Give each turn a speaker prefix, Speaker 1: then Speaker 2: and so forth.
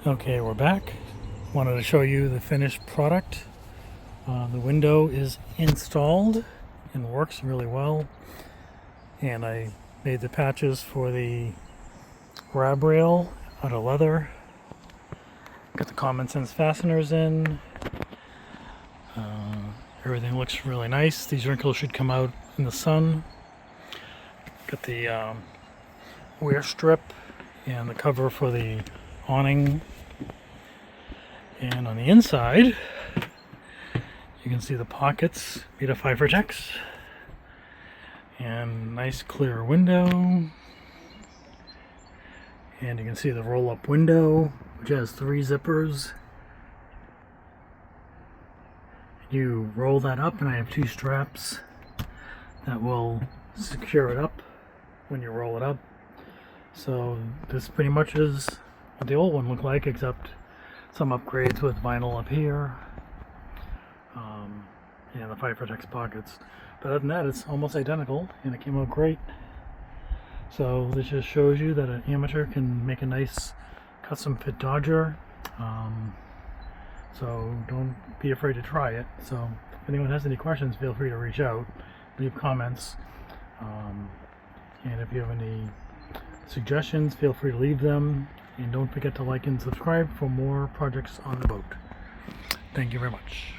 Speaker 1: Okay, we're back. Wanted to show you the finished product. The window is installed and works really well. And I made the patches for the grab rail out of leather. Got the common sense fasteners in. Everything looks really nice. These wrinkles should come out in the sun. Got the wear strip and the cover for the awning. And on the inside, you can see the pockets made of Fibertex. And nice clear window. And you can see the roll-up window, which has 3 zippers. You roll that up, and I have 2 straps that will secure it up when you roll it up. So this pretty much is what the old one looked like, except some upgrades with vinyl up here, and the Fibertex pockets. But other than that, it's almost identical, and it came out great. So this just shows you that an amateur can make a nice custom fit Dodger. So don't be afraid to try it. So if anyone has any questions, feel free to reach out, leave comments, and if you have any suggestions, feel free to leave them. And don't forget to like and subscribe for more projects on the boat. Thank you very much.